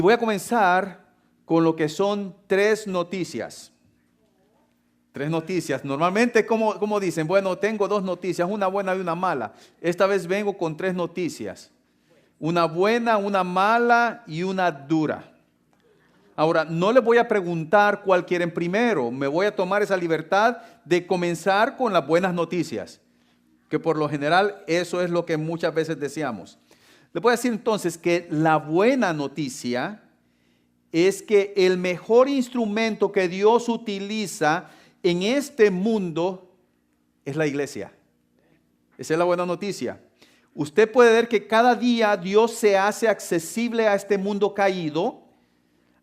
voy a comenzar con lo que son tres noticias. Tres noticias. Normalmente, como dicen, bueno, tengo dos noticias, una buena y una mala. Esta vez vengo con tres noticias. Una buena, una mala y una dura. Ahora, no les voy a preguntar cuál quieren primero. Me voy a tomar esa libertad de comenzar con las buenas noticias, que por lo general eso es lo que muchas veces deseamos. Les voy a decir entonces que la buena noticia es que el mejor instrumento que Dios utiliza en este mundo es la iglesia. Esa es la buena noticia. Usted puede ver que cada día Dios se hace accesible a este mundo caído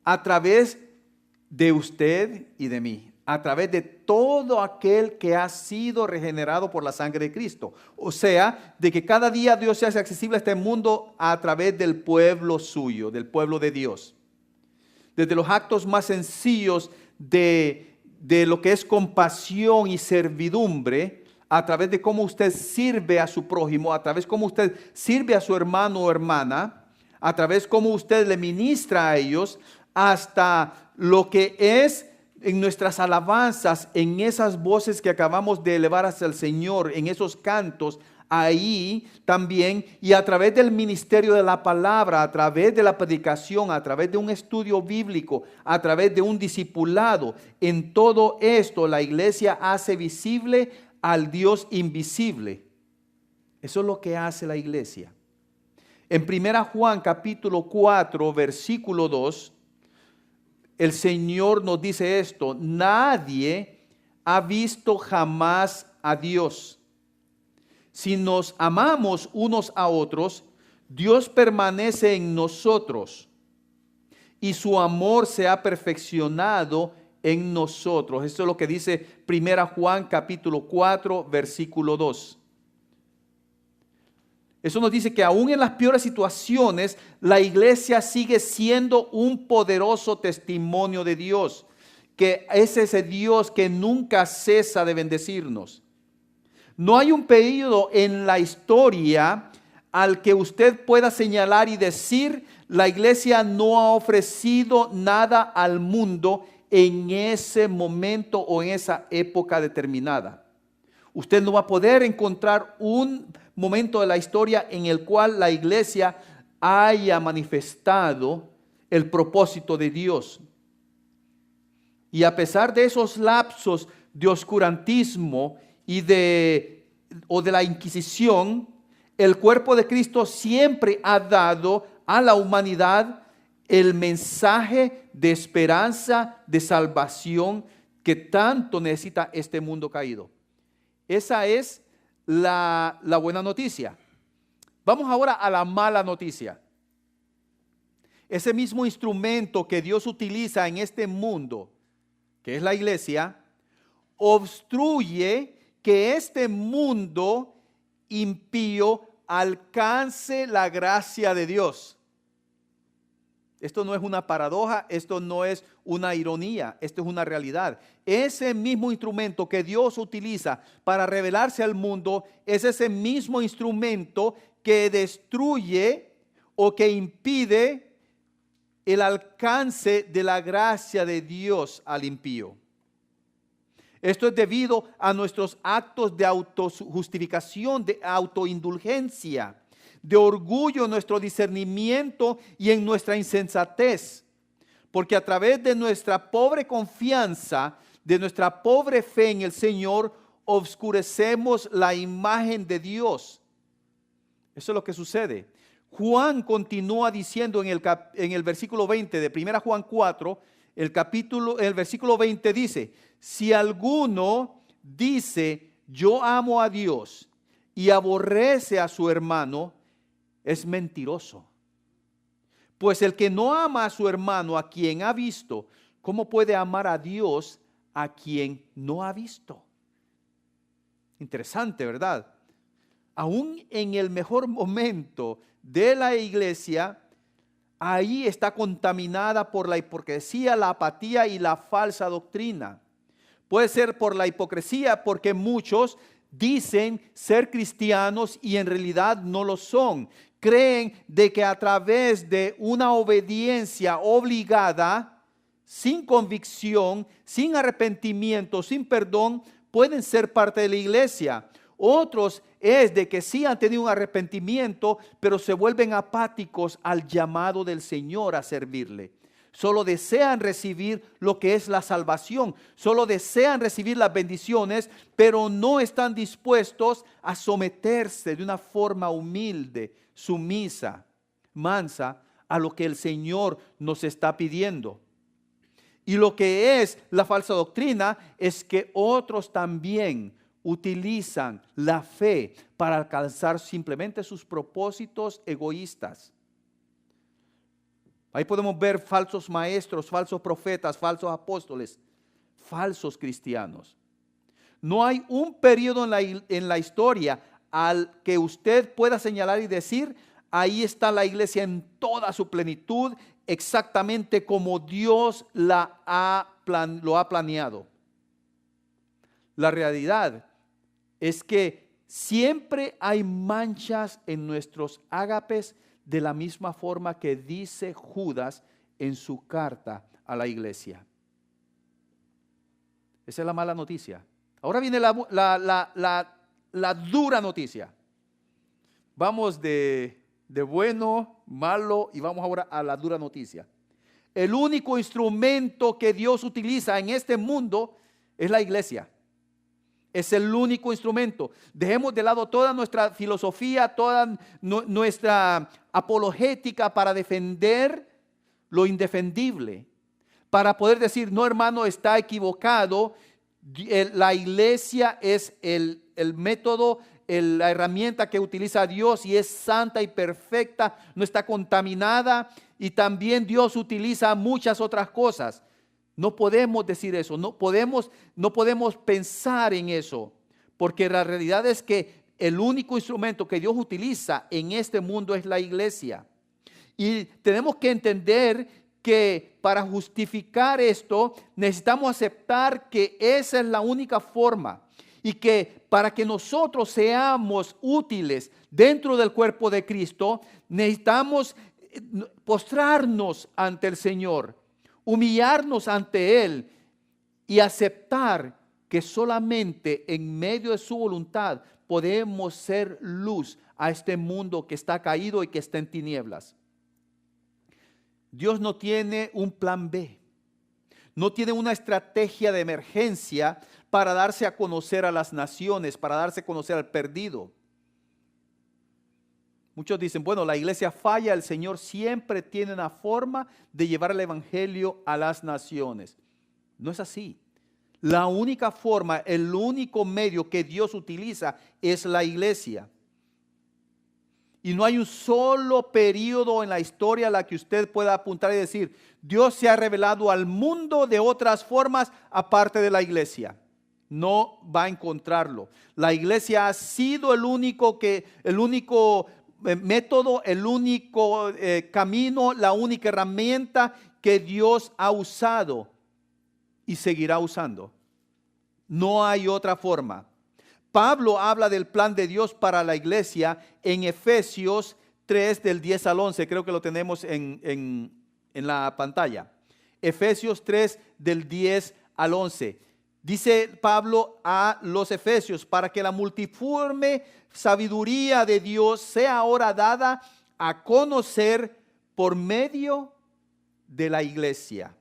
a través de usted y de mí, a través de todo aquel que ha sido regenerado por la sangre de Cristo. O sea, de que cada día Dios se hace accesible a este mundo a través del pueblo suyo, del pueblo de Dios. Desde los actos más sencillos de lo que es compasión y servidumbre, a través de cómo usted sirve a su prójimo, a través de cómo usted sirve a su hermano o hermana, a través de cómo usted le ministra a ellos, hasta lo que es en nuestras alabanzas, en esas voces que acabamos de elevar hacia el Señor, en esos cantos, ahí también, y a través del ministerio de la palabra, a través de la predicación, a través de un estudio bíblico, a través de un discipulado, en todo esto la iglesia hace visible al Dios invisible. Eso es lo que hace la iglesia. En 1 Juan capítulo 4, versículo 2, el Señor nos dice esto: nadie ha visto jamás a Dios. Si nos amamos unos a otros, Dios permanece en nosotros y su amor se ha perfeccionado en nosotros. Esto es lo que dice 1 Juan capítulo 4, versículo 2. Eso nos dice que aún en las peores situaciones, la iglesia sigue siendo un poderoso testimonio de Dios, que es ese Dios que nunca cesa de bendecirnos. No hay un periodo en la historia al que usted pueda señalar y decir: la iglesia no ha ofrecido nada al mundo en ese momento o en esa época determinada. Usted no va a poder encontrar un momento de la historia en el cual la iglesia haya manifestado el propósito de Dios. Y a pesar de esos lapsos de oscurantismo de la Inquisición, el cuerpo de Cristo siempre ha dado a la humanidad el mensaje de esperanza, de salvación que tanto necesita este mundo caído. Esa es la buena noticia. Vamos ahora a la mala noticia. Ese mismo instrumento que Dios utiliza en este mundo, que es la iglesia, obstruye que este mundo impío alcance la gracia de Dios. Esto no es una paradoja, esto no es una ironía, esto es una realidad. Ese mismo instrumento que Dios utiliza para revelarse al mundo es ese mismo instrumento que destruye o que impide el alcance de la gracia de Dios al impío. Esto es debido a nuestros actos de autojustificación, de autoindulgencia, de orgullo en nuestro discernimiento y en nuestra insensatez. Porque a través de nuestra pobre confianza, de nuestra pobre fe en el Señor, obscurecemos la imagen de Dios. Eso es lo que sucede. Juan continúa diciendo en el versículo 20 de 1 Juan 4, el versículo 20 dice: si alguno dice yo amo a Dios y aborrece a su hermano, es mentiroso. Pues el que no ama a su hermano a quien ha visto, ¿cómo puede amar a Dios a quien no ha visto? Interesante, ¿verdad? Aún en el mejor momento de la iglesia, ahí está contaminada por la hipocresía, la apatía y la falsa doctrina. Puede ser por la hipocresía, porque muchos dicen ser cristianos y en realidad no lo son. creen de que a través de una obediencia obligada, sin convicción, sin arrepentimiento, sin perdón, pueden ser parte de la iglesia. Otros es de que sí han tenido un arrepentimiento, pero se vuelven apáticos al llamado del Señor a servirle. Solo desean recibir lo que es la salvación, solo desean recibir las bendiciones, pero no están dispuestos a someterse de una forma humilde, sumisa, mansa, a lo que el Señor nos está pidiendo. Y lo que es la falsa doctrina es que otros también utilizan la fe para alcanzar simplemente sus propósitos egoístas. Ahí podemos ver falsos maestros, falsos profetas, falsos apóstoles, falsos cristianos. No hay un periodo en la historia al que usted pueda señalar y decir, ahí está la iglesia en toda su plenitud, exactamente como Dios lo ha planeado. La realidad es que siempre hay manchas en nuestros ágapes, de la misma forma que dice Judas en su carta a la iglesia. Esa es la mala noticia. Ahora viene la dura noticia. Vamos de bueno, malo, y vamos ahora a la dura noticia. El único instrumento que Dios utiliza en este mundo es la iglesia. Es el único instrumento. Dejemos de lado toda nuestra filosofía, toda nuestra apologética para defender lo indefendible. Para poder decir, no, hermano, está equivocado. La iglesia es el método, la herramienta que utiliza Dios y es santa y perfecta, no está contaminada. Y también Dios utiliza muchas otras cosas. No podemos decir eso, no podemos pensar en eso, porque la realidad es que el único instrumento que Dios utiliza en este mundo es la iglesia. Y tenemos que entender que para justificar esto necesitamos aceptar que esa es la única forma y que para que nosotros seamos útiles dentro del cuerpo de Cristo necesitamos postrarnos ante el Señor, humillarnos ante Él y aceptar que solamente en medio de su voluntad podemos ser luz a este mundo que está caído y que está en tinieblas. Dios no tiene un plan B, no tiene una estrategia de emergencia para darse a conocer a las naciones, para darse a conocer al perdido. Muchos dicen, bueno, la iglesia falla, el Señor siempre tiene una forma de llevar el evangelio a las naciones. No es así. La única forma, el único medio que Dios utiliza es la iglesia. Y no hay un solo periodo en la historia a la que usted pueda apuntar y decir, Dios se ha revelado al mundo de otras formas aparte de la iglesia. No va a encontrarlo. La iglesia ha sido el único método, el único camino, la única herramienta que Dios ha usado y seguirá usando. No hay otra forma. Pablo habla del plan de Dios para la iglesia en Efesios 3 del 10 al 11. Creo que lo tenemos en la pantalla. Efesios 3 del 10 al 11. Dice Pablo a los efesios, para que la multiforme sabiduría de Dios sea ahora dada a conocer por medio de la iglesia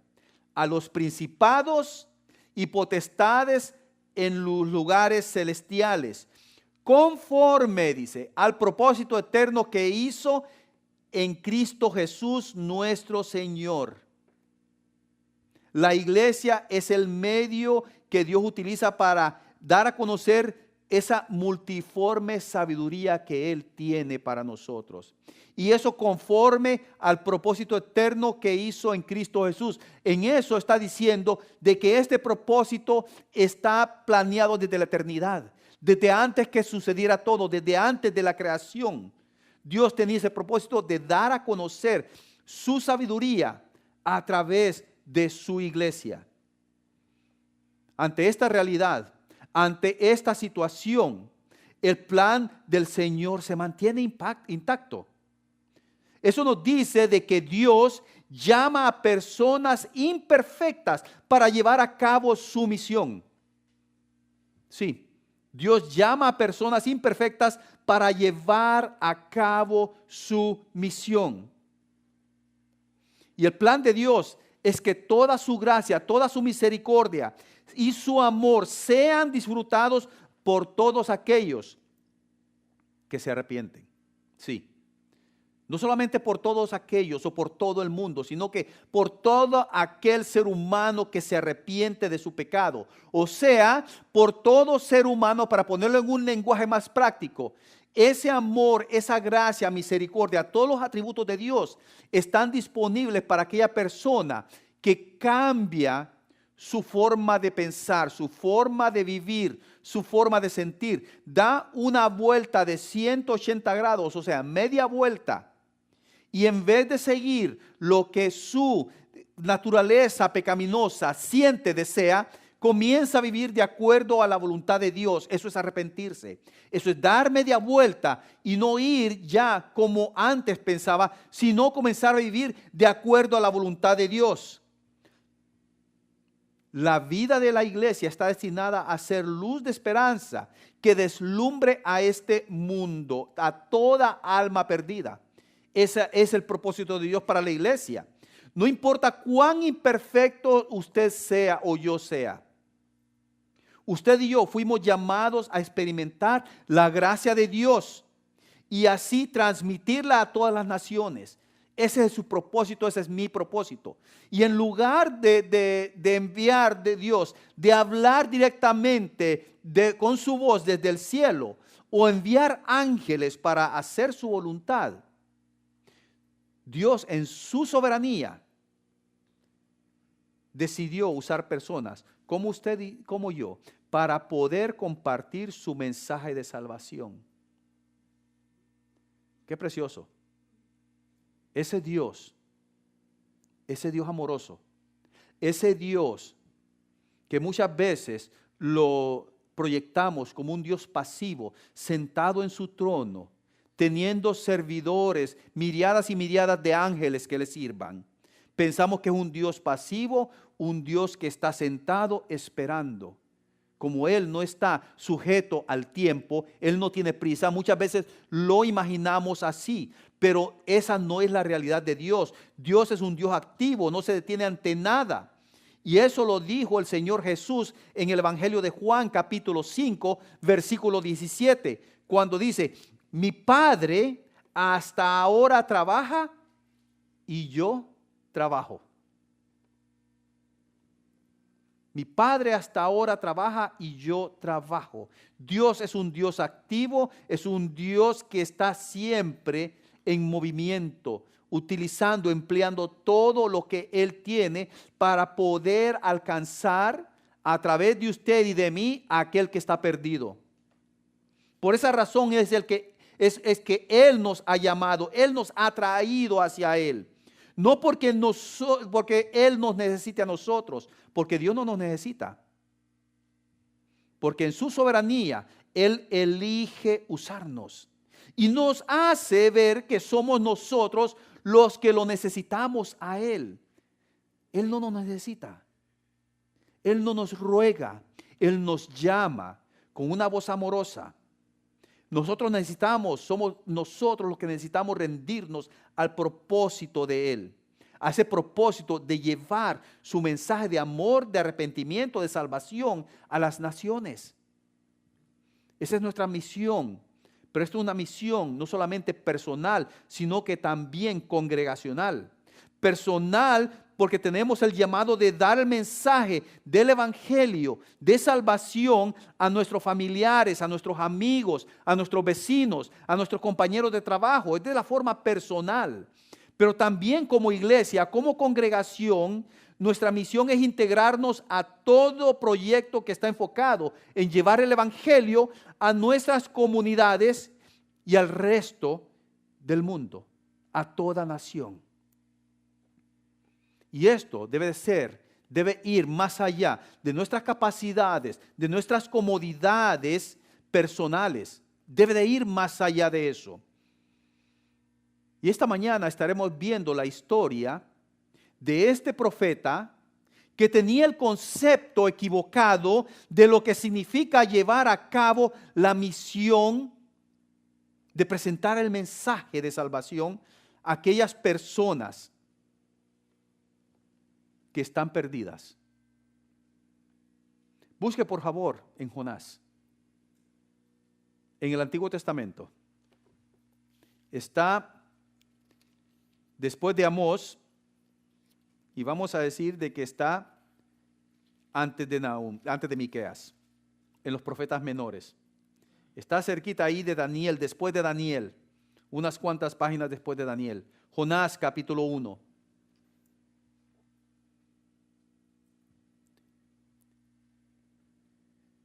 a los principados y potestades en los lugares celestiales, conforme, dice, al propósito eterno que hizo en Cristo Jesús nuestro Señor. La iglesia es el medio que Dios utiliza para dar a conocer esa multiforme sabiduría que Él tiene para nosotros. Y eso conforme al propósito eterno que hizo en Cristo Jesús. En eso está diciendo de que este propósito está planeado desde la eternidad. Desde antes que sucediera todo, desde antes de la creación. Dios tenía ese propósito de dar a conocer su sabiduría a través de su iglesia. Ante esta realidad, ante esta situación, el plan del Señor se mantiene intacto. Eso nos dice de que Dios llama a personas imperfectas para llevar a cabo su misión. Sí, Dios llama a personas imperfectas para llevar a cabo su misión. Y el plan de Dios es que toda su gracia, toda su misericordia y su amor sean disfrutados por todos aquellos que se arrepienten. Sí. No solamente por todos aquellos o por todo el mundo, sino que por todo aquel ser humano que se arrepiente de su pecado. O sea, por todo ser humano, para ponerlo en un lenguaje más práctico, ese amor, esa gracia, misericordia, todos los atributos de Dios están disponibles para aquella persona que cambia su forma de pensar, su forma de vivir, su forma de sentir. Da una vuelta de 180 grados, o sea, media vuelta. Y en vez de seguir lo que su naturaleza pecaminosa siente, desea, comienza a vivir de acuerdo a la voluntad de Dios. Eso es arrepentirse. Eso es dar media vuelta y no ir ya como antes pensaba, sino comenzar a vivir de acuerdo a la voluntad de Dios. La vida de la iglesia está destinada a ser luz de esperanza que deslumbre a este mundo, a toda alma perdida. Ese es el propósito de Dios para la iglesia. No importa cuán imperfecto usted sea o yo sea. Usted y yo fuimos llamados a experimentar la gracia de Dios y así transmitirla a todas las naciones. Ese es su propósito, ese es mi propósito. Y en lugar de enviar de Dios, de hablar directamente con su voz desde el cielo o enviar ángeles para hacer su voluntad, Dios en su soberanía decidió usar personas como usted y como yo para poder compartir su mensaje de salvación. Qué precioso. Ese Dios amoroso, ese Dios que muchas veces lo proyectamos como un Dios pasivo, sentado en su trono, teniendo servidores, miriadas y miriadas de ángeles que le sirvan. Pensamos que es un Dios pasivo, un Dios que está sentado esperando. Como Él no está sujeto al tiempo, Él no tiene prisa. Muchas veces lo imaginamos así, pero esa no es la realidad de Dios. Dios es un Dios activo, no se detiene ante nada. Y eso lo dijo el Señor Jesús en el Evangelio de Juan, capítulo 5, versículo 17, cuando dice: mi Padre hasta ahora trabaja y yo trabajo. Mi Padre hasta ahora trabaja y yo trabajo. Dios es un Dios activo, es un Dios que está siempre en movimiento, utilizando, empleando todo lo que Él tiene para poder alcanzar a través de usted y de mí a aquel que está perdido. Por esa razón es que Él nos ha llamado, Él nos ha traído hacia Él. No porque Él nos necesite a nosotros, porque Dios no nos necesita. Porque en su soberanía Él elige usarnos y nos hace ver que somos nosotros los que lo necesitamos a Él. Él no nos necesita. Él no nos ruega. Él nos llama con una voz amorosa. Somos nosotros los que necesitamos rendirnos al propósito de Él, a ese propósito de llevar su mensaje de amor, de arrepentimiento, de salvación a las naciones. Esa es nuestra misión, pero esto es una misión no solamente personal, sino que también congregacional. Personal, porque tenemos el llamado de dar el mensaje del evangelio de salvación a nuestros familiares, a nuestros amigos, a nuestros vecinos, a nuestros compañeros de trabajo. Es de la forma personal. Pero también como iglesia, como congregación, nuestra misión es integrarnos a todo proyecto que está enfocado en llevar el evangelio a nuestras comunidades y al resto del mundo, a toda nación. Y esto debe ir más allá de nuestras capacidades, de nuestras comodidades personales. Debe de ir más allá de eso. Y esta mañana estaremos viendo la historia de este profeta que tenía el concepto equivocado de lo que significa llevar a cabo la misión de presentar el mensaje de salvación a aquellas personas que están perdidas. Busque por favor en Jonás. En el Antiguo Testamento. Está después de Amós, y vamos a decir de que está antes de Nahum, antes de Miqueas, en los profetas menores. Está cerquita ahí de Daniel, después de Daniel, unas cuantas páginas después de Daniel. Jonás capítulo 1.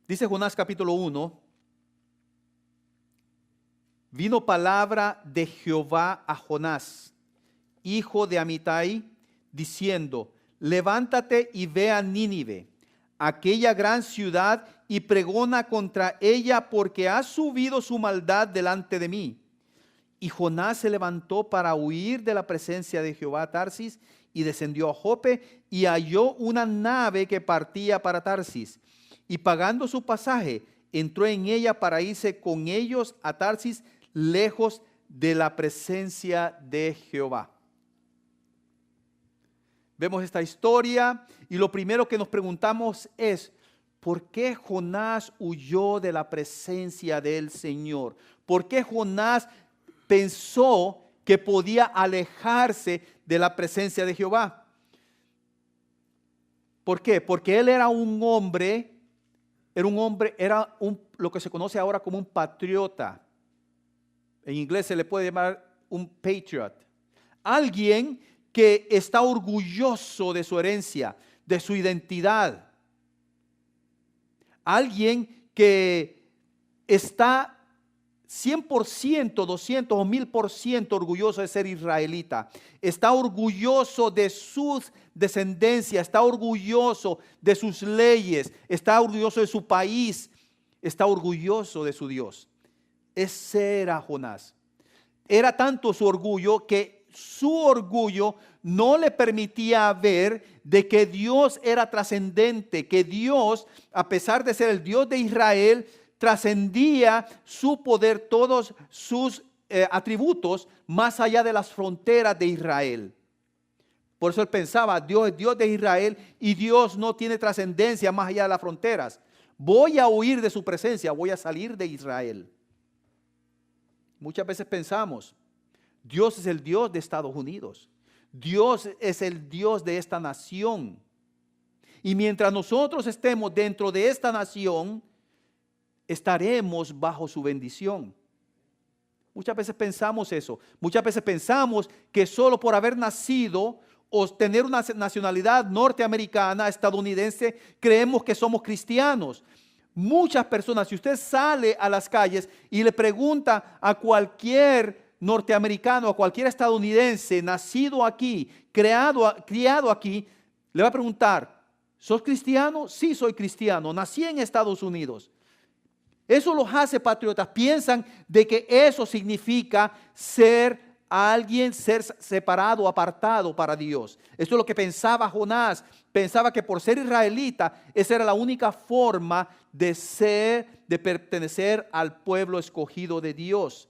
Dice Jonás capítulo 1, vino palabra de Jehová a Jonás, hijo de Amitai, diciendo, levántate y ve a Nínive, aquella gran ciudad, y pregona contra ella, porque ha subido su maldad delante de mí. Y Jonás se levantó para huir de la presencia de Jehová a Tarsis, y descendió a Jope, y halló una nave que partía para Tarsis. Y pagando su pasaje, entró en ella para irse con ellos a Tarsis, lejos de la presencia de Jehová. Vemos esta historia y lo primero que nos preguntamos es, ¿por qué Jonás huyó de la presencia del Señor? ¿Por qué Jonás pensó que podía alejarse de la presencia de Jehová? ¿Por qué? Porque él era un hombre, lo que se conoce ahora como un patriota. En inglés se le puede llamar un patriot. Alguien que está orgulloso de su herencia, de su identidad. Alguien que está 100%, 200 o 1000% orgulloso de ser israelita. Está orgulloso de sus descendencias, está orgulloso de sus leyes, está orgulloso de su país, está orgulloso de su Dios. Ese era Jonás. Era tanto su orgullo que su orgullo no le permitía ver de que Dios era trascendente, que Dios, a pesar de ser el Dios de Israel, trascendía su poder, todos sus atributos, más allá de las fronteras de Israel. Por eso él pensaba, Dios es Dios de Israel y Dios no tiene trascendencia más allá de las fronteras. Voy a huir de su presencia, voy a salir de Israel. Muchas veces pensamos, Dios es el Dios de Estados Unidos. Dios es el Dios de esta nación. Y mientras nosotros estemos dentro de esta nación, estaremos bajo su bendición. Muchas veces pensamos eso. Muchas veces pensamos que solo por haber nacido o tener una nacionalidad norteamericana, estadounidense, creemos que somos cristianos. Muchas personas, si usted sale a las calles y le pregunta a cualquier norteamericano, a cualquier estadounidense nacido aquí, criado aquí, le va a preguntar, ¿sos cristiano? Sí, soy cristiano, nací en Estados Unidos. Eso los hace patriotas. Piensan de que eso significa ser alguien, ser separado, apartado para Dios. Esto es lo que pensaba Jonás. Pensaba que por ser israelita, esa era la única forma de ser, de pertenecer al pueblo escogido de Dios.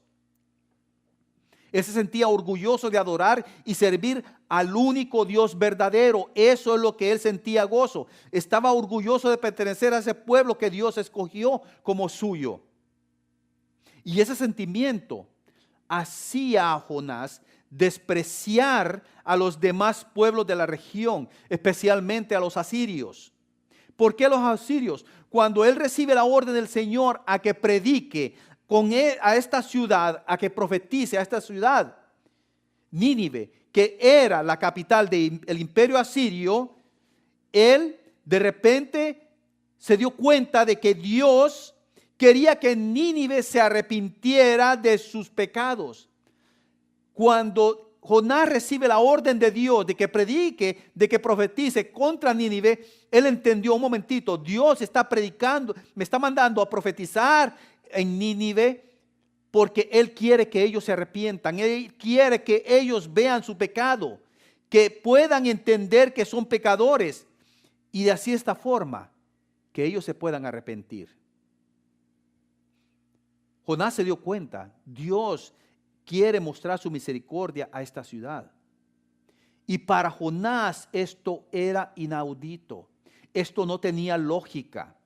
Él se sentía orgulloso de adorar y servir al único Dios verdadero. Eso es lo que él sentía gozo. Estaba orgulloso de pertenecer a ese pueblo que Dios escogió como suyo. Y ese sentimiento hacía a Jonás despreciar a los demás pueblos de la región, especialmente a los asirios. ¿Por qué los asirios? Cuando él recibe la orden del Señor a que predique con él a esta ciudad, a que profetice a esta ciudad, Nínive, que era la capital del imperio asirio, él de repente se dio cuenta de que Dios quería que Nínive se arrepintiera de sus pecados. Cuando Jonás recibe la orden de Dios de que predique, de que profetice contra Nínive, él entendió, un momentito, Dios está predicando, me está mandando a profetizar en Nínive porque Él quiere que ellos se arrepientan. Él quiere que ellos vean su pecado, que puedan entender que son pecadores y de así esta forma que ellos se puedan arrepentir. Jonás se dio cuenta, Dios quiere mostrar su misericordia a esta ciudad. Y para Jonás esto era inaudito. Esto no tenía lógica.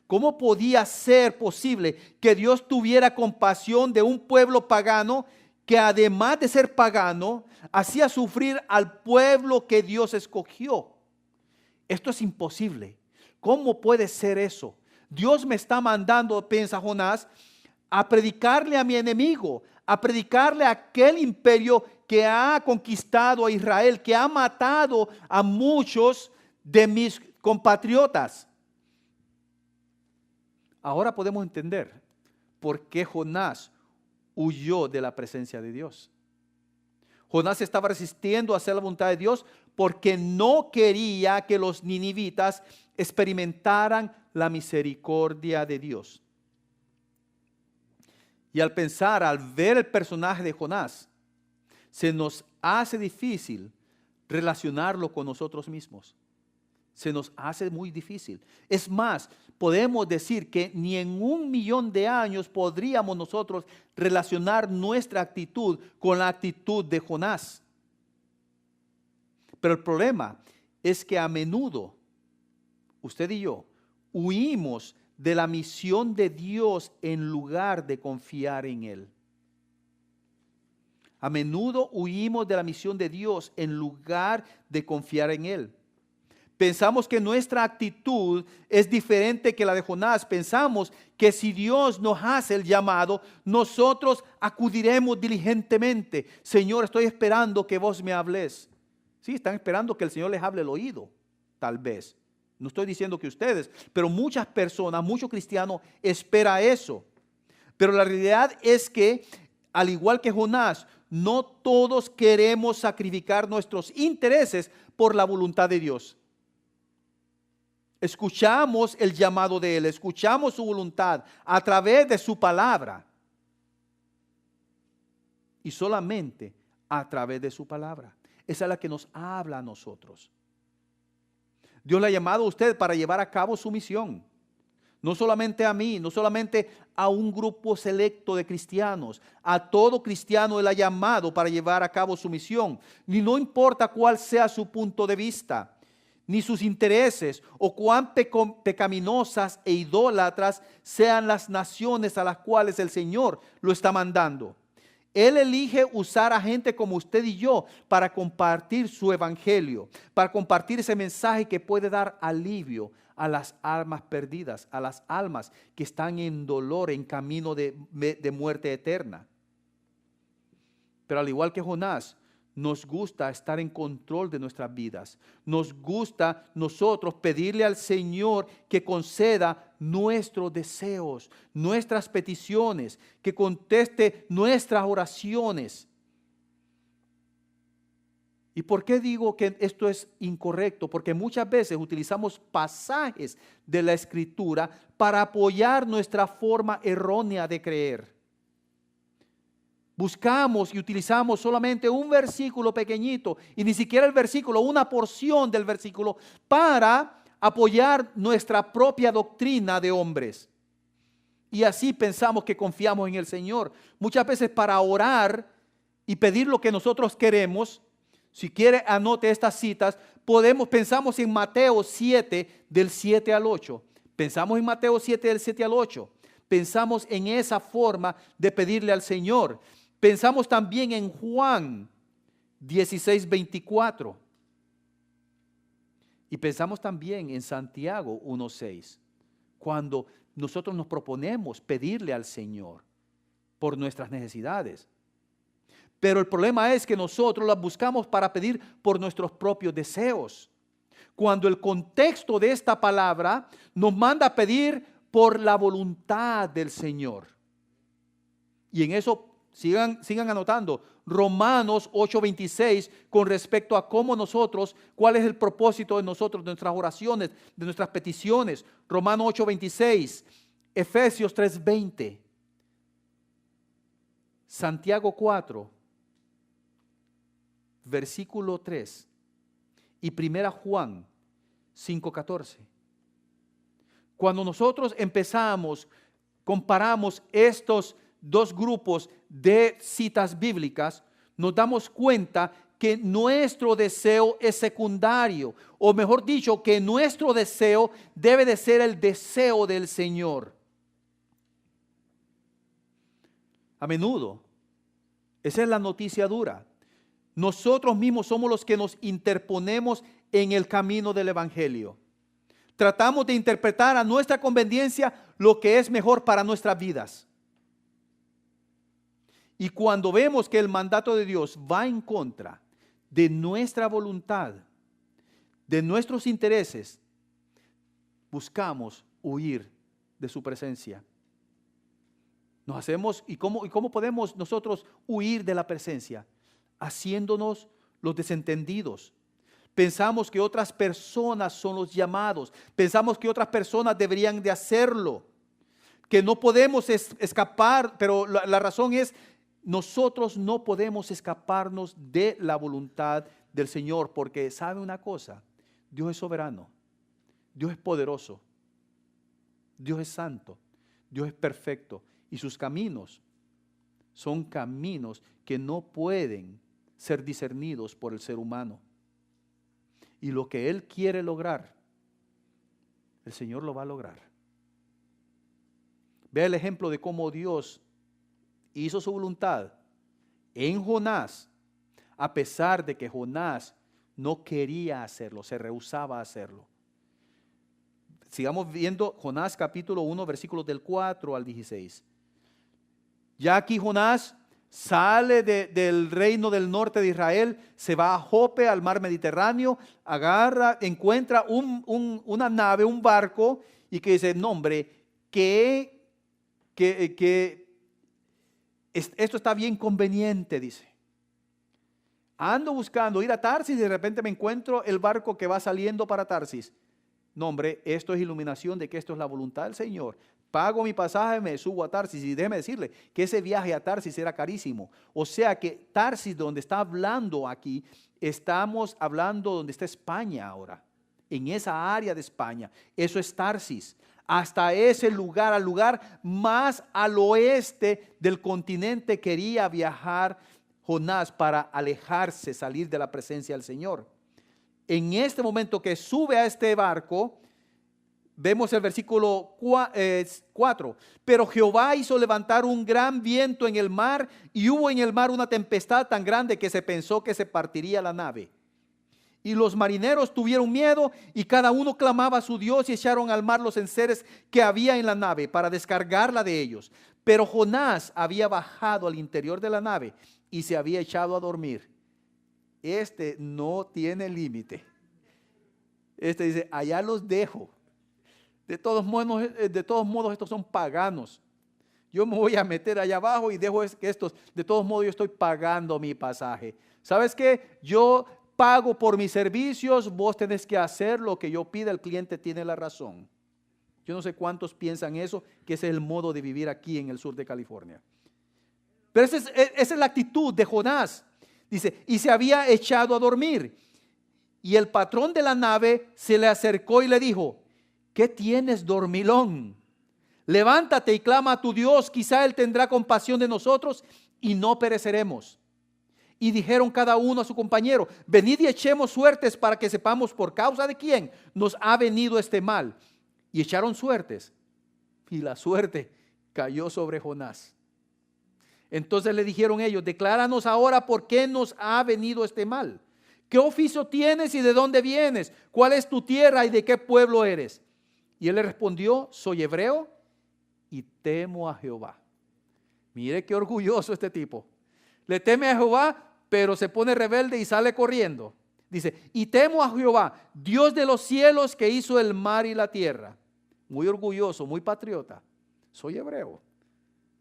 ¿Cómo podía ser posible que Dios tuviera compasión de un pueblo pagano que además de ser pagano, hacía sufrir al pueblo que Dios escogió? Esto es imposible. ¿Cómo puede ser eso? Dios me está mandando, piensa Jonás, a predicarle a mi enemigo, a predicarle a aquel imperio que ha conquistado a Israel, que ha matado a muchos de mis compatriotas. Ahora podemos entender por qué Jonás huyó de la presencia de Dios. Jonás estaba resistiendo a hacer la voluntad de Dios porque no quería que los ninivitas experimentaran la misericordia de Dios. Y al pensar, al ver el personaje de Jonás, se nos hace difícil relacionarlo con nosotros mismos. Se nos hace muy difícil. Es más, podemos decir que ni en 1.000.000 de años podríamos nosotros relacionar nuestra actitud con la actitud de Jonás. Pero el problema es que a menudo, usted y yo, huimos de la misión de Dios en lugar de confiar en Él. A menudo huimos de la misión de Dios en lugar de confiar en Él. Pensamos que nuestra actitud es diferente que la de Jonás. Pensamos que si Dios nos hace el llamado, nosotros acudiremos diligentemente. Señor, estoy esperando que vos me hables. Sí, están esperando que el Señor les hable el oído, tal vez. No estoy diciendo que ustedes, pero muchas personas, muchos cristianos esperan eso. Pero la realidad es que, al igual que Jonás, no todos queremos sacrificar nuestros intereses por la voluntad de Dios. Escuchamos el llamado de Él, escuchamos su voluntad a través de su palabra. Y solamente a través de su palabra. Esa es la que nos habla a nosotros. Dios le ha llamado a usted para llevar a cabo su misión. No solamente a mí, no solamente a un grupo selecto de cristianos. A todo cristiano Él ha llamado para llevar a cabo su misión. Y no importa cuál sea su punto de vista, ni sus intereses, o cuán pecaminosas e idólatras sean las naciones a las cuales el Señor lo está mandando. Él elige usar a gente como usted y yo para compartir su evangelio, para compartir ese mensaje que puede dar alivio a las almas perdidas, a las almas que están en dolor, en camino de muerte eterna. Pero al igual que Jonás, nos gusta estar en control de nuestras vidas. Nos gusta nosotros pedirle al Señor que conceda nuestros deseos, nuestras peticiones, que conteste nuestras oraciones. ¿Y por qué digo que esto es incorrecto? Porque muchas veces utilizamos pasajes de la Escritura para apoyar nuestra forma errónea de creer. Buscamos y utilizamos solamente un versículo pequeñito y ni siquiera el versículo, una porción del versículo para apoyar nuestra propia doctrina de hombres. Y así pensamos que confiamos en el Señor. Muchas veces para orar y pedir lo que nosotros queremos, si quiere anote estas citas, pensamos en Mateo 7 del 7 al 8. Pensamos en Mateo 7 del 7 al 8. Pensamos en esa forma de pedirle al Señor. Pensamos también en Juan 16, 24. Y pensamos también en Santiago 1, 6. Cuando nosotros nos proponemos pedirle al Señor por nuestras necesidades. Pero el problema es que nosotros las buscamos para pedir por nuestros propios deseos. Cuando el contexto de esta palabra nos manda a pedir por la voluntad del Señor. Y en eso sigan anotando. Romanos 8:26 con respecto a cómo nosotros, cuál es el propósito de nosotros, de nuestras oraciones, de nuestras peticiones. Romanos 8:26, Efesios 3:20. Santiago 4, versículo 3 y 1 Juan 5:14. Cuando nosotros comparamos estos dos grupos de citas bíblicas, nos damos cuenta que nuestro deseo es secundario, o mejor dicho, que nuestro deseo debe de ser el deseo del Señor. A menudo, esa es la noticia dura. Nosotros mismos somos los que nos interponemos en el camino del Evangelio. Tratamos de interpretar a nuestra conveniencia lo que es mejor para nuestras vidas. Y cuando vemos que el mandato de Dios va en contra de nuestra voluntad, de nuestros intereses, buscamos huir de su presencia. ¿Y cómo podemos nosotros huir de la presencia? Haciéndonos los desentendidos. Pensamos que otras personas son los llamados. Pensamos que otras personas deberían de hacerlo. Que no podemos escapar, pero la razón es, nosotros no podemos escaparnos de la voluntad del Señor, porque ¿sabe una cosa? Dios es soberano, Dios es poderoso, Dios es santo, Dios es perfecto, y sus caminos son caminos que no pueden ser discernidos por el ser humano. Y lo que Él quiere lograr, el Señor lo va a lograr. Vea el ejemplo de cómo Dios hizo su voluntad en Jonás, a pesar de que Jonás no quería hacerlo, se rehusaba a hacerlo. Sigamos viendo Jonás capítulo 1, versículos del 4 al 16. Ya aquí Jonás sale del reino del norte de Israel, se va a Jope, al mar Mediterráneo, encuentra una nave, un barco, y que dice, no hombre, esto está bien conveniente, dice. Ando buscando ir a Tarsis y de repente me encuentro el barco que va saliendo para Tarsis. No hombre, esto es iluminación de que esto es la voluntad del Señor. Pago mi pasaje, me subo a Tarsis, y déjeme decirle que ese viaje a Tarsis era carísimo. O sea que Tarsis, donde está hablando aquí, estamos hablando donde está España ahora, en esa área de España. Eso es Tarsis. Hasta ese lugar, al lugar más al oeste del continente, quería viajar Jonás para alejarse, salir de la presencia del Señor. En este momento que sube a este barco, vemos el versículo 4. Pero Jehová hizo levantar un gran viento en el mar, y hubo en el mar una tempestad tan grande que se pensó que se partiría la nave. Y los marineros tuvieron miedo, y cada uno clamaba a su Dios, y echaron al mar los enseres que había en la nave para descargarla de ellos. Pero Jonás había bajado al interior de la nave y se había echado a dormir. Este no tiene límite. Este dice, allá los dejo. De todos modos estos son paganos. Yo me voy a meter allá abajo y dejo que estos, de todos modos yo estoy pagando mi pasaje. ¿Sabes qué? Yo pago por mis servicios, vos tenés que hacer lo que yo pida, el cliente tiene la razón. Yo no sé cuántos piensan eso, que ese es el modo de vivir aquí en el sur de California. Pero esa es la actitud de Jonás. Dice, y se había echado a dormir. Y el patrón de la nave se le acercó y le dijo, ¿qué tienes, dormilón? Levántate y clama a tu Dios, quizá Él tendrá compasión de nosotros y no pereceremos. Y dijeron cada uno a su compañero, venid y echemos suertes para que sepamos por causa de quién nos ha venido este mal. Y echaron suertes, y la suerte cayó sobre Jonás. Entonces le dijeron ellos, decláranos ahora por qué nos ha venido este mal. ¿Qué oficio tienes y de dónde vienes? ¿Cuál es tu tierra y de qué pueblo eres? Y él le respondió, soy hebreo y temo a Jehová. Mire qué orgulloso este tipo. Le teme a Jehová, pero se pone rebelde y sale corriendo. Dice, y temo a Jehová, Dios de los cielos, que hizo el mar y la tierra. Muy orgulloso, muy patriota. Soy hebreo,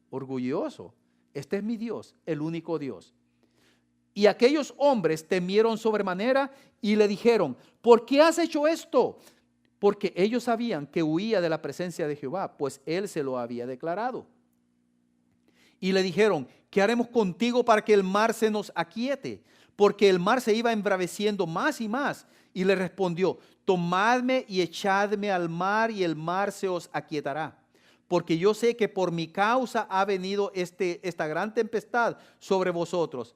orgulloso. Este es mi Dios, el único Dios. Y aquellos hombres temieron sobremanera y le dijeron, ¿por qué has hecho esto? Porque ellos sabían que huía de la presencia de Jehová, pues él se lo había declarado. Y le dijeron, ¿qué haremos contigo para que el mar se nos aquiete? Porque el mar se iba embraveciendo más y más. Y le respondió, tomadme y echadme al mar y el mar se os aquietará. Porque yo sé que por mi causa ha venido esta gran tempestad sobre vosotros.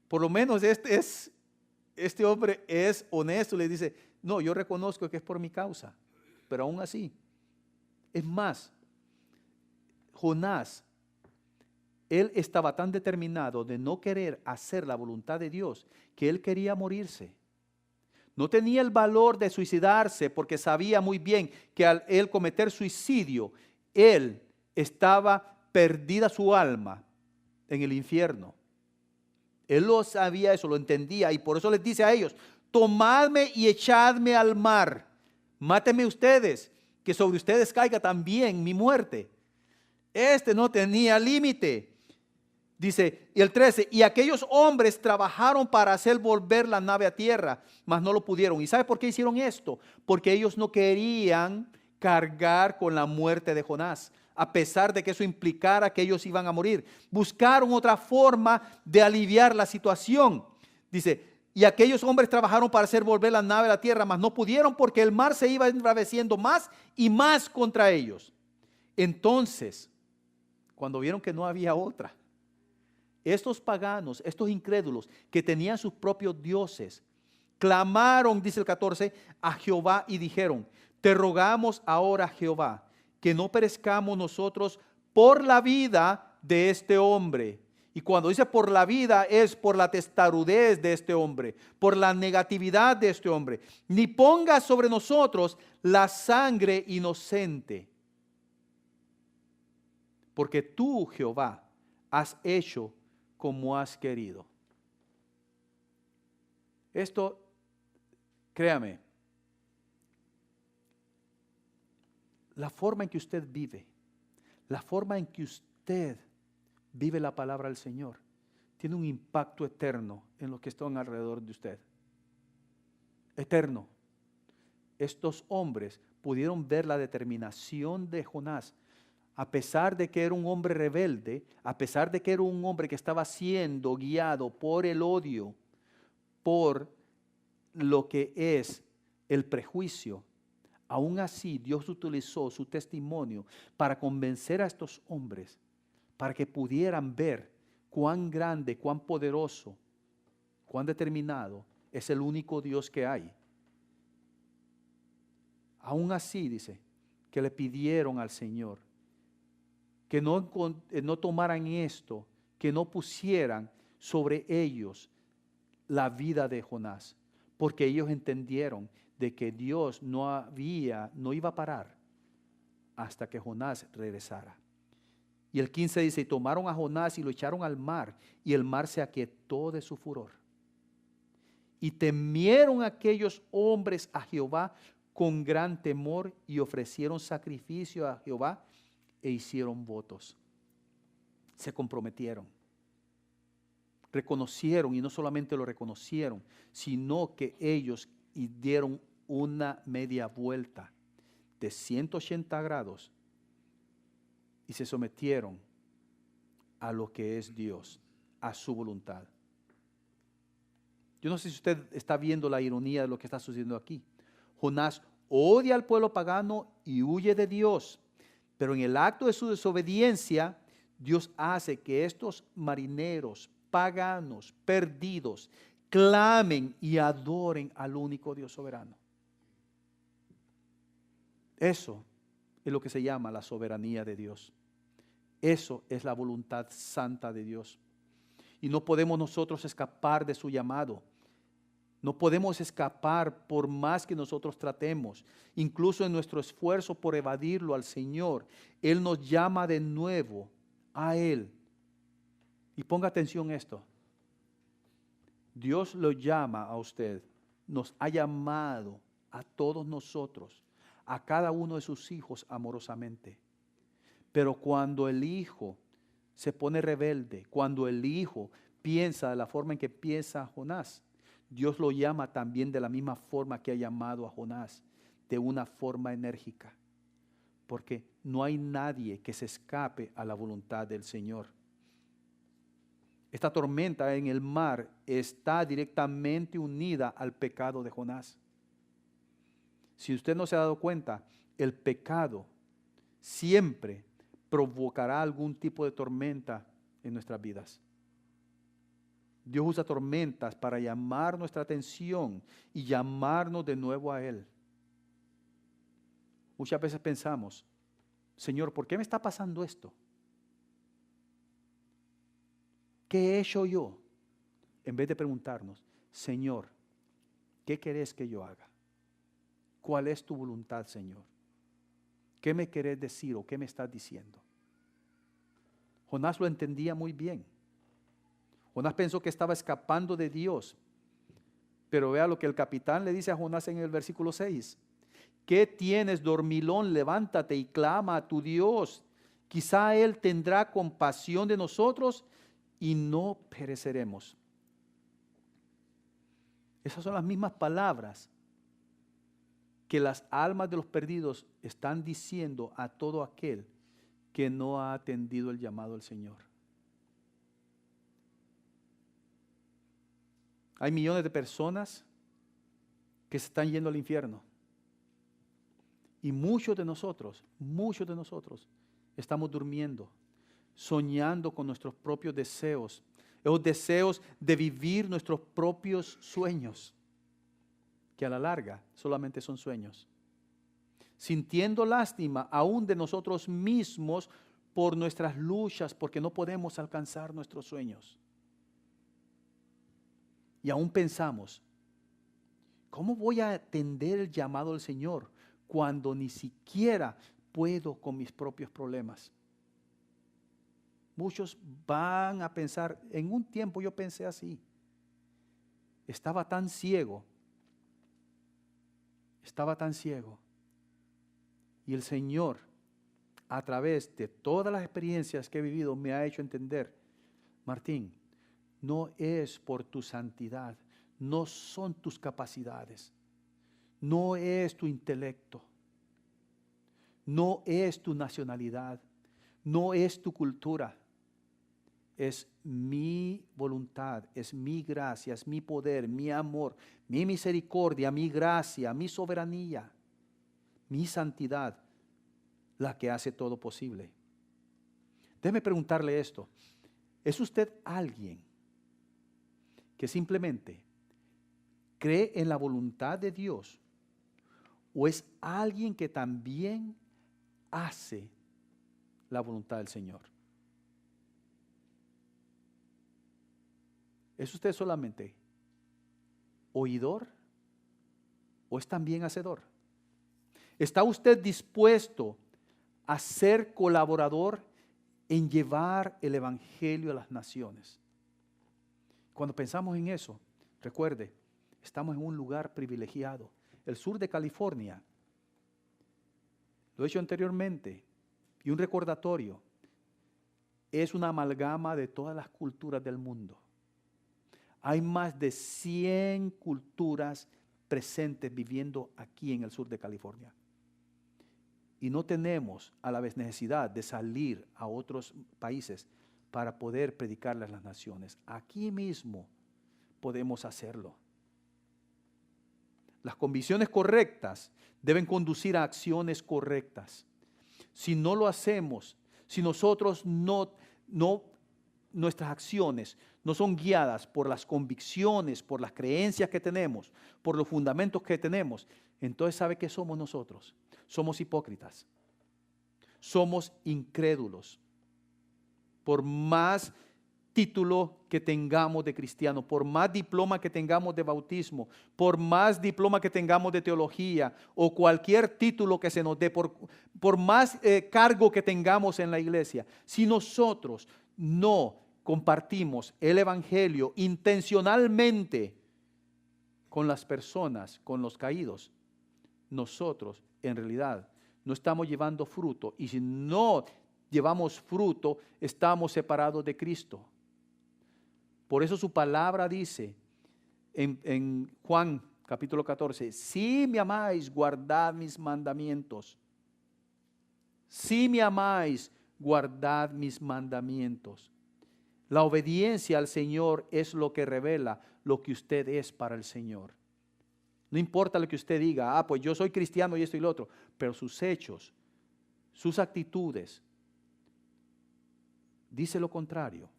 Por lo menos este hombre es honesto. Le dice, no, yo reconozco que es por mi causa. Pero aún así, es más, Jonás, él estaba tan determinado de no querer hacer la voluntad de Dios que él quería morirse. No tenía el valor de suicidarse porque sabía muy bien que al él cometer suicidio, él estaba perdida su alma en el infierno. Él lo sabía eso, lo entendía y por eso les dice a ellos, tomadme y echadme al mar. Mátenme ustedes, que sobre ustedes caiga también mi muerte. Este no tenía límite. Dice, y el 13, y aquellos hombres trabajaron para hacer volver la nave a tierra, mas no lo pudieron. ¿Y sabe por qué hicieron esto? Porque ellos no querían cargar con la muerte de Jonás, a pesar de que eso implicara que ellos iban a morir. Buscaron otra forma de aliviar la situación. Dice, y aquellos hombres trabajaron para hacer volver la nave a la tierra, mas no pudieron porque el mar se iba embraveciendo más y más contra ellos. Entonces, cuando vieron que no había otra, estos paganos, estos incrédulos que tenían sus propios dioses, clamaron, dice el 14, a Jehová y dijeron, te rogamos ahora, Jehová, que no perezcamos nosotros por la vida de este hombre. Y cuando dice por la vida es por la testarudez de este hombre, por la negatividad de este hombre. Ni ponga sobre nosotros la sangre inocente. Porque tú, Jehová, has hecho como has querido. Esto, créame, la forma en que usted vive, la forma en que usted vive la palabra del Señor, tiene un impacto eterno en los que están alrededor de usted. Eterno. Estos hombres pudieron ver la determinación de Jonás. A pesar de que era un hombre rebelde, a pesar de que era un hombre que estaba siendo guiado por el odio, por lo que es el prejuicio, aún así Dios utilizó su testimonio para convencer a estos hombres, para que pudieran ver cuán grande, cuán poderoso, cuán determinado es el único Dios que hay. Aún así, dice, que le pidieron al Señor que no tomaran esto, que no pusieran sobre ellos la vida de Jonás, porque ellos entendieron de que Dios no iba a parar hasta que Jonás regresara. Y el 15 dice, y tomaron a Jonás y lo echaron al mar, y el mar se aquietó de su furor. Y temieron aquellos hombres a Jehová con gran temor, y ofrecieron sacrificio a Jehová, e hicieron votos. Se comprometieron. Reconocieron, y no solamente lo reconocieron, sino que ellos dieron una media vuelta de 180 grados y se sometieron a lo que es Dios, a su voluntad. Yo no sé si usted está viendo la ironía de lo que está sucediendo aquí. Jonás odia al pueblo pagano y huye de Dios. Pero en el acto de su desobediencia, Dios hace que estos marineros paganos, perdidos, clamen y adoren al único Dios soberano. Eso es lo que se llama la soberanía de Dios. Eso es la voluntad santa de Dios. Y no podemos nosotros escapar de su llamado. No podemos escapar por más que nosotros tratemos, incluso en nuestro esfuerzo por evadirlo al Señor. Él nos llama de nuevo a Él. Y ponga atención a esto. Dios lo llama a usted, nos ha llamado a todos nosotros, a cada uno de sus hijos amorosamente. Pero cuando el hijo se pone rebelde, cuando el hijo piensa de la forma en que piensa Jonás, Dios lo llama también de la misma forma que ha llamado a Jonás, de una forma enérgica. Porque no hay nadie que se escape a la voluntad del Señor. esta tormenta en el mar está directamente unida al pecado de Jonás. Si usted no se ha dado cuenta, el pecado siempre provocará algún tipo de tormenta en nuestras vidas. Dios usa tormentas para llamar nuestra atención y llamarnos de nuevo a Él. Muchas veces pensamos, Señor, ¿por qué me está pasando esto? ¿Qué he hecho yo? En vez de preguntarnos, Señor, ¿qué querés que yo haga? ¿Cuál es tu voluntad, Señor? ¿Qué me querés decir o qué me estás diciendo? Jonás lo entendía muy bien. Jonás pensó que estaba escapando de Dios. Pero vea lo que el capitán le dice a Jonás en el versículo 6. ¿Qué tienes, dormilón? Levántate y clama a tu Dios. Quizá Él tendrá compasión de nosotros y no pereceremos. Esas son las mismas palabras que las almas de los perdidos están diciendo a todo aquel que no ha atendido el llamado del Señor. Hay millones de personas que se están yendo al infierno. Y muchos de nosotros estamos durmiendo, soñando con nuestros propios deseos, esos deseos de vivir nuestros propios sueños, que a la larga solamente son sueños. Sintiendo lástima aún de nosotros mismos por nuestras luchas, porque no podemos alcanzar nuestros sueños. Y aún pensamos, ¿cómo voy a atender el llamado del Señor cuando ni siquiera puedo con mis propios problemas? Muchos van a pensar, en un tiempo yo pensé así. Estaba tan ciego. Y el Señor, a través de todas las experiencias que he vivido, me ha hecho entender, Martín, no es por tu santidad, no son tus capacidades, no es tu intelecto, no es tu nacionalidad, no es tu cultura. Es mi voluntad, es mi gracia, es mi poder, mi amor, mi misericordia, mi gracia, mi soberanía, mi santidad, la que hace todo posible. Déjeme preguntarle esto. ¿Es usted alguien que simplemente cree en la voluntad de Dios o es alguien que también hace la voluntad del Señor? ¿Es usted solamente oidor o es también hacedor? ¿Está usted dispuesto a ser colaborador en llevar el evangelio a las naciones? Cuando pensamos en eso, recuerde, estamos en un lugar privilegiado. El sur de California, lo he dicho anteriormente, y un recordatorio, es una amalgama de todas las culturas del mundo. Hay más de 100 culturas presentes viviendo aquí en el sur de California. Y no tenemos a la vez necesidad de salir a otros países para poder predicarle a las naciones. Aquí mismo podemos hacerlo. Las convicciones correctas deben conducir a acciones correctas. Si no lo hacemos, si nosotros nuestras acciones no son guiadas por las convicciones, por las creencias que tenemos, por los fundamentos que tenemos, entonces ¿sabe qué somos nosotros? Somos hipócritas, somos incrédulos. Por más título que tengamos de cristiano, por más diploma que tengamos de bautismo, por más diploma que tengamos de teología o cualquier título que se nos dé, por más cargo que tengamos en la iglesia, si nosotros no compartimos el evangelio intencionalmente con las personas, con los caídos, nosotros en realidad no estamos llevando fruto, y si no llevamos fruto, estamos separados de Cristo. Por eso su palabra dice en Juan capítulo 14, si me amáis, guardad mis mandamientos. Si me amáis, guardad mis mandamientos. La obediencia al Señor es lo que revela lo que usted es para el Señor. No importa lo que usted diga, pues yo soy cristiano y esto y lo otro, pero sus hechos, sus actitudes, dice lo contrario.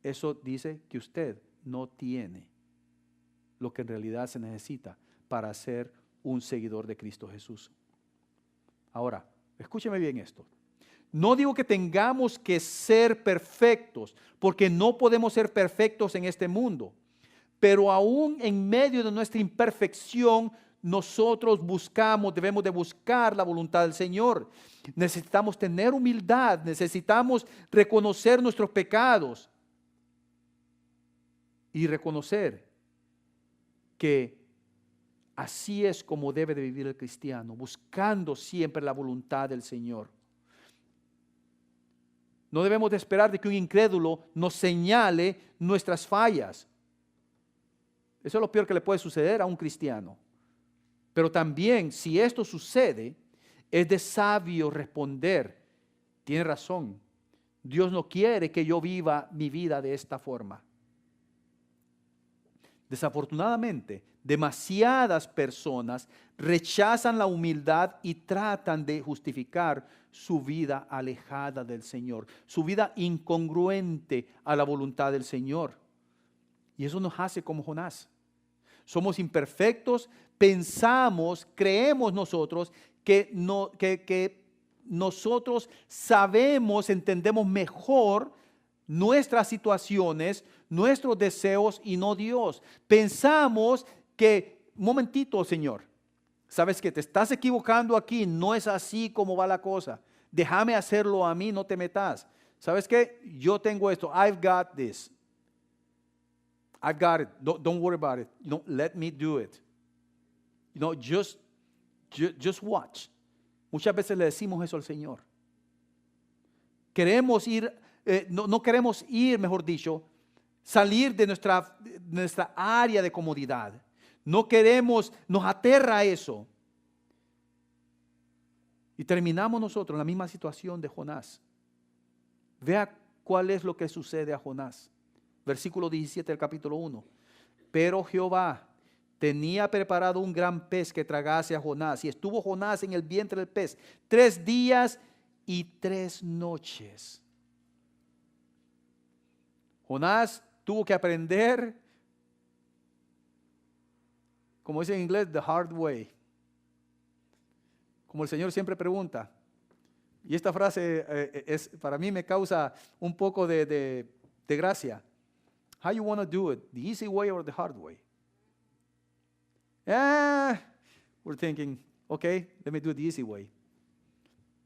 Eso dice que usted no tiene lo que en realidad se necesita para ser un seguidor de Cristo Jesús. Ahora, escúcheme bien esto. No digo que tengamos que ser perfectos, porque no podemos ser perfectos en este mundo. Pero aún en medio de nuestra imperfección, nosotros debemos de buscar la voluntad del Señor. Necesitamos tener humildad, necesitamos reconocer nuestros pecados y reconocer que así es como debe de vivir el cristiano, buscando siempre la voluntad del Señor. No debemos de esperar de que un incrédulo nos señale nuestras fallas. Eso es lo peor que le puede suceder a un cristiano. Pero también, si esto sucede, es de sabio responder. Tiene razón. Dios no quiere que yo viva mi vida de esta forma. Desafortunadamente, demasiadas personas rechazan la humildad y tratan de justificar su vida alejada del Señor, su vida incongruente a la voluntad del Señor. Y eso nos hace como Jonás. Somos imperfectos, pensamos, creemos nosotros que nosotros sabemos, entendemos mejor nuestras situaciones, nuestros deseos y no Dios. Pensamos que, un momentito, Señor, sabes que te estás equivocando aquí, no es así como va la cosa. Déjame hacerlo a mí, no te metas. ¿Sabes qué? Yo tengo esto, I've got this. I've got it. Don't worry about it. Let me do it. Just watch. Muchas veces le decimos eso al Señor. Queremos ir, no queremos ir, mejor dicho, salir de nuestra área de comodidad. No queremos, nos aterra eso. Y terminamos nosotros en la misma situación de Jonás. Vea cuál es lo que sucede a Jonás. Versículo 17 del capítulo 1. Pero Jehová tenía preparado un gran pez que tragase a Jonás. Y estuvo Jonás en el vientre del pez 3 días y 3 noches. Jonás tuvo que aprender, como dice en inglés, the hard way. Como el Señor siempre pregunta. Y esta frase para mí me causa un poco de gracia. How you want to do it? The easy way or the hard way? We're thinking, okay, let me do it the easy way.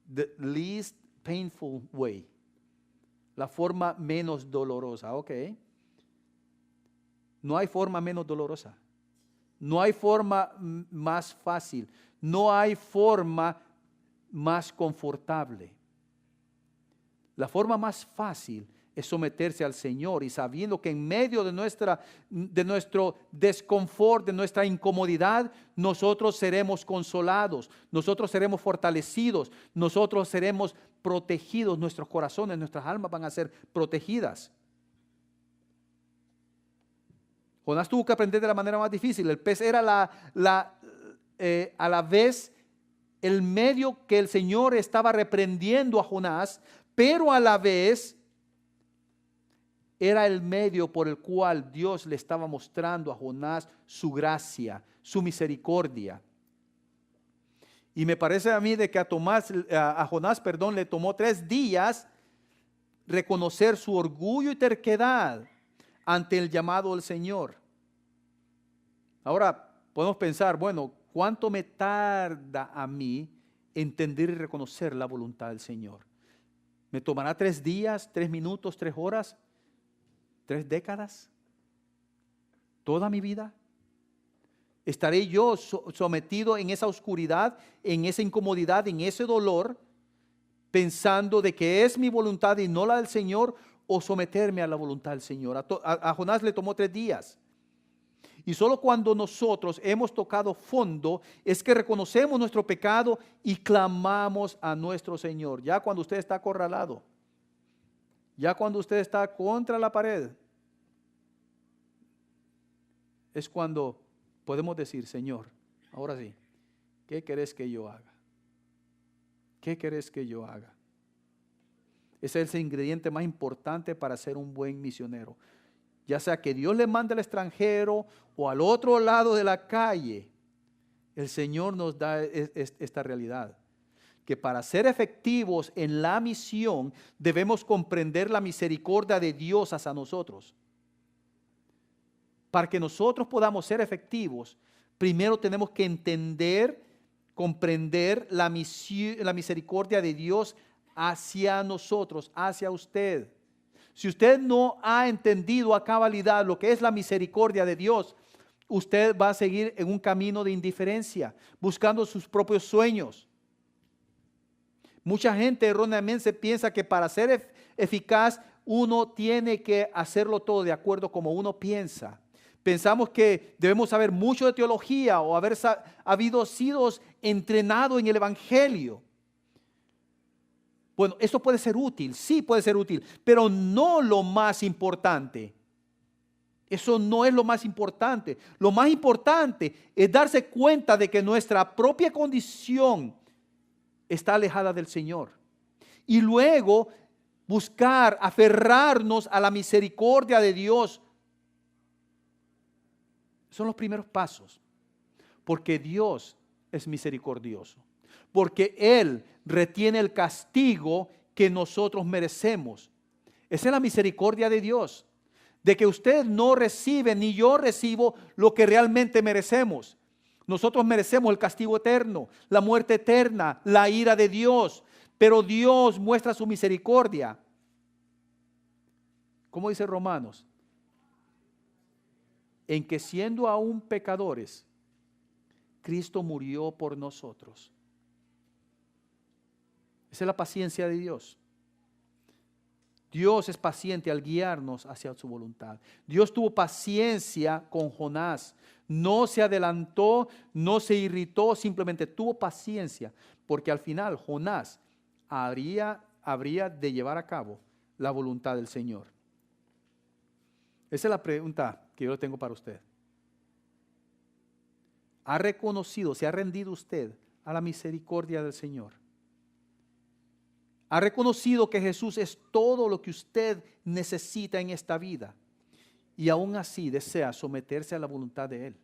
The least painful way. La forma menos dolorosa, ok. No hay forma menos dolorosa. No hay forma más fácil. No hay forma más confortable. La forma más fácil es someterse al Señor y sabiendo que en medio de nuestro desconfort, de nuestra incomodidad, nosotros seremos consolados, nosotros seremos fortalecidos, nosotros seremos protegidos, nuestros corazones, nuestras almas van a ser protegidas. Jonás tuvo que aprender de la manera más difícil. El pez era a la vez el medio que el Señor estaba reprendiendo a Jonás, pero a la vez era el medio por el cual Dios le estaba mostrando a Jonás su gracia, su misericordia. Y me parece a mí de que a Jonás, le tomó 3 días reconocer su orgullo y terquedad ante el llamado del Señor. Ahora podemos pensar, bueno, ¿cuánto me tarda a mí entender y reconocer la voluntad del Señor? ¿Me tomará 3 días, 3 minutos, 3 horas, 3 décadas? ¿Toda mi vida? ¿Estaré yo sometido en esa oscuridad, en esa incomodidad, en ese dolor, pensando de que es mi voluntad y no la del Señor, o someterme a la voluntad del Señor? A Jonás le tomó 3 días. Y solo cuando nosotros hemos tocado fondo es que reconocemos nuestro pecado y clamamos a nuestro Señor. Ya cuando usted está acorralado, Ya cuando usted está contra la pared, es cuando podemos decir, Señor, ahora sí, ¿qué querés que yo haga? ¿Qué querés que yo haga? Ese es el ingrediente más importante para ser un buen misionero. Ya sea que Dios le mande al extranjero o al otro lado de la calle, el Señor nos da esta realidad. Que para ser efectivos en la misión debemos comprender la misericordia de Dios hacia nosotros. Para que nosotros podamos ser efectivos, primero tenemos que entender, comprender la misericordia de Dios hacia nosotros, hacia usted. Si usted no ha entendido a cabalidad lo que es la misericordia de Dios, usted va a seguir en un camino de indiferencia, buscando sus propios sueños. Mucha gente erróneamente piensa que para ser eficaz uno tiene que hacerlo todo de acuerdo como uno piensa. Pensamos que debemos saber mucho de teología o haber sido entrenado en el Evangelio. Bueno, esto puede ser útil, sí puede ser útil, pero no lo más importante. Eso no es lo más importante. Lo más importante es darse cuenta de que nuestra propia condición está alejada del Señor. Y luego buscar, aferrarnos a la misericordia de Dios. Son los primeros pasos. Porque Dios es misericordioso. Porque Él retiene el castigo que nosotros merecemos. Esa es la misericordia de Dios. De que usted no recibe ni yo recibo lo que realmente merecemos. Nosotros merecemos el castigo eterno, la muerte eterna, la ira de Dios. Pero Dios muestra su misericordia. ¿Cómo dice Romanos? En que siendo aún pecadores, Cristo murió por nosotros. Esa es la paciencia de Dios. Dios es paciente al guiarnos hacia su voluntad. Dios tuvo paciencia con Jonás. No se adelantó, no se irritó, simplemente tuvo paciencia. Porque al final Jonás habría de llevar a cabo la voluntad del Señor. Esa es la pregunta que yo tengo para usted. ¿Ha reconocido, se ha rendido usted a la misericordia del Señor? ¿Ha reconocido que Jesús es todo lo que usted necesita en esta vida? Y aún así desea someterse a la voluntad de Él.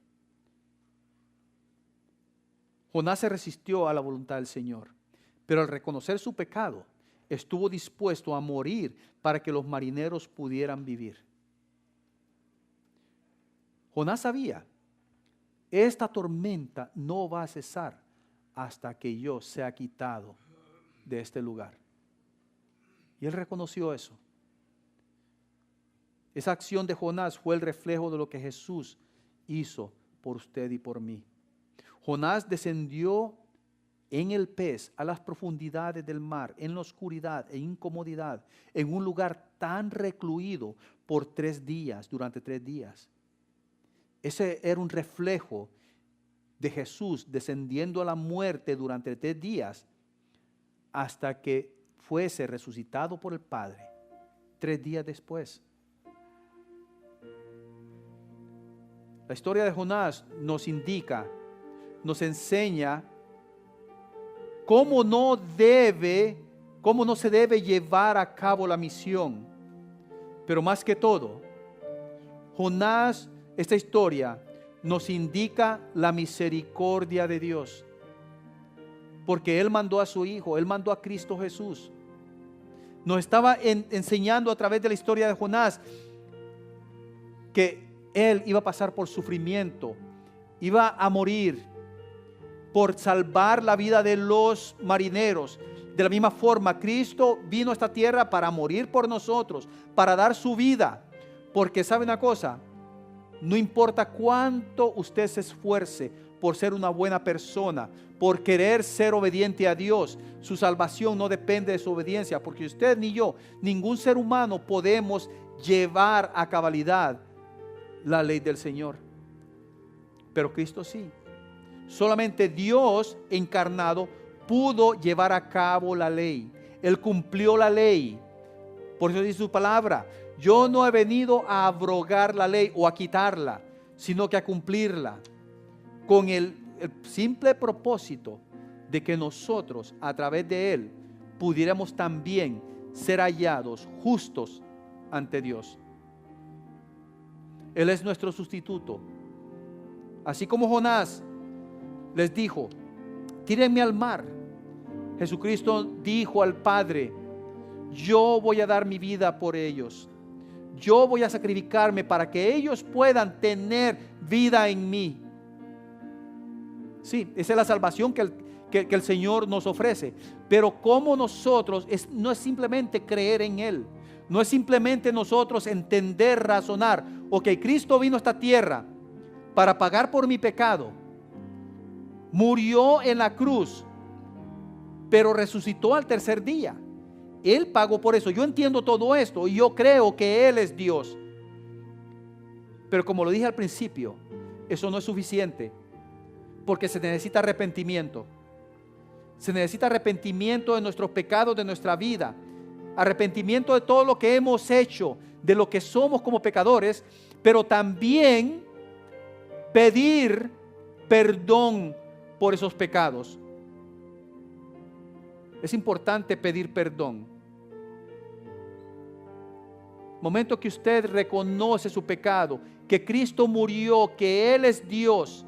Jonás se resistió a la voluntad del Señor, pero al reconocer su pecado, estuvo dispuesto a morir para que los marineros pudieran vivir. Jonás sabía, esta tormenta no va a cesar hasta que yo sea quitado de este lugar. Y él reconoció eso. Esa acción de Jonás fue el reflejo de lo que Jesús hizo por usted y por mí. Jonás descendió en el pez a las profundidades del mar, en la oscuridad e incomodidad, en un lugar tan recluido por 3 días, durante 3 días. Ese era un reflejo de Jesús descendiendo a la muerte durante 3 días hasta que fuese resucitado por el Padre 3 días después. La historia de Jonás nos indica, nos enseña cómo no se debe llevar a cabo la misión. Pero más que todo, Jonás, esta historia nos indica la misericordia de Dios. Porque Él mandó a su Hijo, Él mandó a Cristo Jesús. Nos estaba enseñando a través de la historia de Jonás que Él iba a pasar por sufrimiento, iba a morir por salvar la vida de los marineros. De la misma forma, Cristo vino a esta tierra para morir por nosotros, para dar su vida. Porque ¿sabe una cosa? No importa cuánto usted se esfuerce por ser una buena persona, por querer ser obediente a Dios, su salvación no depende de su obediencia, porque usted ni yo, ningún ser humano podemos llevar a cabalidad la ley del Señor. Pero Cristo sí. Solamente Dios encarnado pudo llevar a cabo la ley. Él cumplió la ley Por eso dice su palabra: yo no he venido a abrogar la ley o a quitarla, sino que a cumplirla, con el simple propósito de que nosotros, a través de Él, pudiéramos también ser hallados justos ante Dios. Él es nuestro sustituto. Así como Jonás les dijo: tírenme al mar, Jesucristo dijo al Padre: yo voy a dar mi vida por ellos. Yo voy a sacrificarme para que ellos puedan tener vida en mí. Sí, esa es la salvación que el Señor nos ofrece. Pero como nosotros, no es simplemente creer en Él. No es simplemente nosotros entender, razonar. Ok, Cristo vino a esta tierra para pagar por mi pecado. Murió en la cruz, pero resucitó al tercer día. Él pagó por eso. Yo entiendo todo esto y yo creo que Él es Dios. Pero como lo dije al principio, eso no es suficiente, porque se necesita arrepentimiento. Se necesita arrepentimiento de nuestros pecados, de nuestra vida. Arrepentimiento de todo lo que hemos hecho, de lo que somos como pecadores, pero también pedir perdón por esos pecados. Es importante pedir perdón. Momento que usted reconoce su pecado, que Cristo murió, que Él es Dios,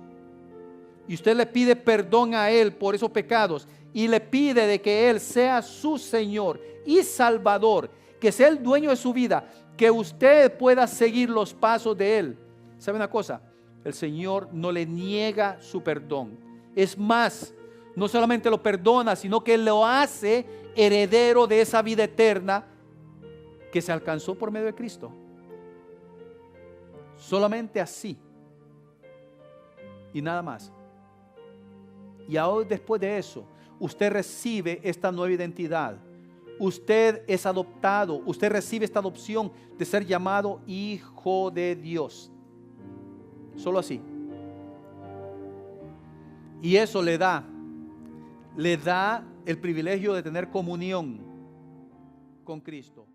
y usted le pide perdón a Él por esos pecados, y le pide de que Él sea su Señor y Salvador, que sea el dueño de su vida, que usted pueda seguir los pasos de Él. ¿Sabe una cosa? El Señor no le niega su perdón. Es más, no solamente lo perdona, sino que lo hace heredero de esa vida eterna que se alcanzó por medio de Cristo. Solamente así y nada más. Y ahora, después de eso, usted recibe esta nueva identidad. Usted es adoptado. Usted recibe esta adopción de ser llamado hijo de Dios. Solo así. Y eso le da el privilegio de tener comunión con Cristo.